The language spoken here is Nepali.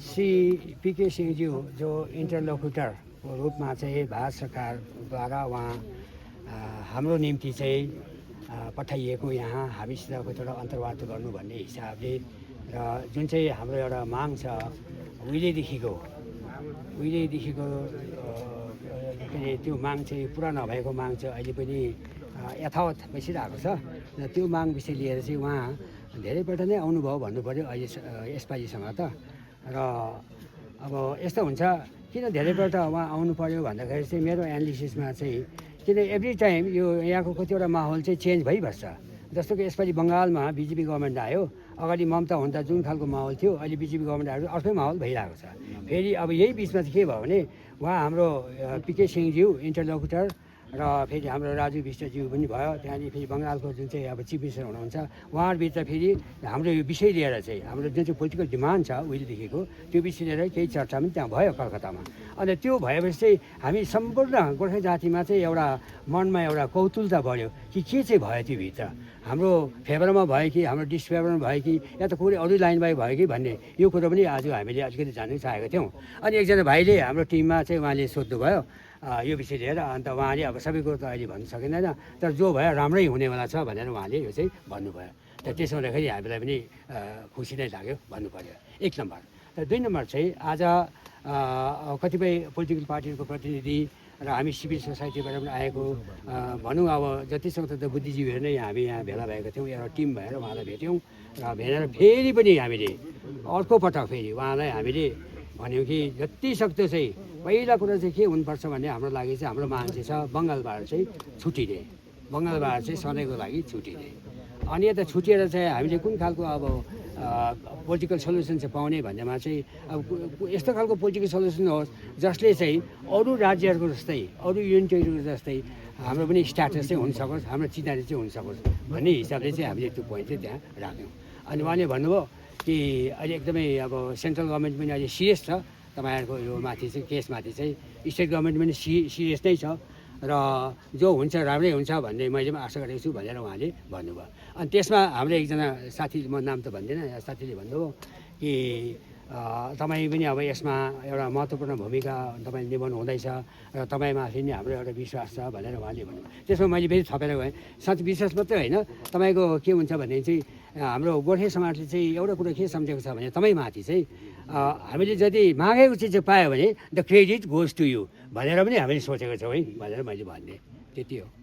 श्री पीके सिंहज्यू जो इन्टरलोक्युटरको रूपमा चाहिँ भारत सरकारद्वारा उहाँ हाम्रो निम्ति चाहिँ पठाइएको यहाँ हामीसित कतिवटा अन्तर्वार्ता गर्नु भन्ने हिसाबले र जुन चाहिँ हाम्रो एउटा माग छ उहिलेदेखिको त्यो माग चाहिँ पुरा नभएको माग चाहिँ अहिले पनि यथावत बसिरहेको छ र त्यो माग विषय लिएर चाहिँ उहाँ धेरैपल्ट नै आउनुभयो भन्नु पऱ्यो अहिले यसपालिसँग त र अब यस्तो हुन्छ किन धेरैपल्ट उहाँ आउनु पऱ्यो भन्दाखेरि चाहिँ मेरो एनालिसिसमा चाहिँ किन एभ्री टाइम यो यहाँको कतिवटा माहौल चाहिँ चेन्ज भइबस्छ जस्तो कि यसपालि बङ्गालमा बिजेपी गभर्मेन्ट आयो अगाडि ममता हुँदा जुन खालको माहौल थियो अहिले बिजेपी गभर्मेन्ट आयो अर्कै माहौल भइरहेको छ फेरि अब यही बिचमा चाहिँ के भयो भने उहाँ हाम्रो पीके सिंहज्यू इन्टरलोक्युटर र फेरि हाम्रो राजु विष्टज्यू पनि भयो त्यहाँदेखि फेरि बङ्गालको जुन चाहिँ अब चिफ मिनिस्टर हुनुहुन्छ उहाँहरूभित्र फेरि हाम्रो यो विषय लिएर चाहिँ हाम्रो जुन चाहिँ पोलिटिकल डिमान्ड छ उहिलेदेखिको त्यो विषय लिएर केही चर्चा पनि त्यहाँ भयो कलकत्तामा अनि त्यो भएपछि चाहिँ हामी सम्पूर्ण गोर्खा जातिमा चाहिँ एउटा मनमा एउटा कौतुलता बढ्यो कि के चाहिँ भयो त्योभित्र हाम्रो फेभरमा भयो कि हाम्रो डिसफेभरमा भयो कि या त कुनै अरू लाइन भयो कि भन्ने यो कुरो पनि आज हामीले अलिकति जान्नु चाहेको थियौँ अनि एकजना भाइले हाम्रो टिममा चाहिँ उहाँले सोध्नुभयो यो विषय लिएर अन्त उहाँले अब सबै कुरो त अहिले भन्न सकिँदैन तर जो भयो राम्रै हुनेवाला छ भनेर उहाँले यो चाहिँ भन्नुभयो र त्यसो हुँदाखेरि हामीलाई पनि खुसी नै लाग्यो भन्नु पर्यो एक नम्बर र दुई नम्बर चाहिँ आज कतिपय पोलिटिकल पार्टीहरूको प्रतिनिधि र हामी सिभिल सोसाइटीबाट पनि आएको भनौँ अब जतिसक्दो त बुद्धिजीवीहरू नै हामी यहाँ भेला भएको थियौँ एउटा टिम भएर उहाँलाई भेट्यौँ र भेटेर फेरि पनि हामीले अर्को पटक फेरि उहाँलाई हामीले भन्यौँ कि जतिसक्दो चाहिँ पहिला कुरा चाहिँ के हुनुपर्छ भन्ने हाम्रो लागि चाहिँ हाम्रो माग चाहिँ छ बङ्गालबाट चाहिँ छुट्टिने बङ्गालबाट चाहिँ सधैँको लागि छुट्टिने अनि यता छुटिएर चाहिँ हामीले कुन खालको अब पोलिटिकल सल्युसन चाहिँ पाउने भन्नेमा चाहिँ अब यस्तो खालको पोलिटिकल सल्युसन होस् जसले चाहिँ अरू राज्यहरूको जस्तै अरू युनियन टेरिटोरी जस्तै हाम्रो पनि स्ट्याटस चाहिँ हुन सकोस् हाम्रो चिनारी चाहिँ हुन सकोस् भन्ने हिसाबले चाहिँ हामीले त्यो पोइन्ट चाहिँ त्यहाँ राख्यौँ अनि उहाँले भन्नुभयो कि अहिले एकदमै अब सेन्ट्रल गभर्मेन्ट पनि अहिले सिरियस छ तपाईँहरूको यो माथि चाहिँ केसमाथि चाहिँ स्टेट गभर्मेन्ट पनि सिरियस नै छ र जो हुन्छ राम्रै हुन्छ भन्ने मैले पनि आशा गरेको छु भनेर उहाँले भन्नुभयो अनि त्यसमा हाम्रो एकजना साथी म नाम त भन्दिनँ साथीले भन्नुभयो कि तपाईँ पनि अब यसमा एउटा महत्त्वपूर्ण भूमिका तपाईँ निभाउनु हुँदैछ र तपाईँमाथि नै हाम्रो एउटा विश्वास छ भनेर उहाँले भन्नुभयो त्यसमा मैले फेरि थपेर गएँ साँच्चै विश्वास मात्रै होइन तपाईँको के हुन्छ भने चाहिँ हाम्रो गोर्खे समाजले चाहिँ एउटा कुरो के सम्झेको छ भने तपाईँमाथि चाहिँ हामीले जति मागेको चिज चाहिँ पायो भने the credit goes to you भनेर पनि हामीले सोचेको छौँ है भनेर मैले भन्ने त्यति हो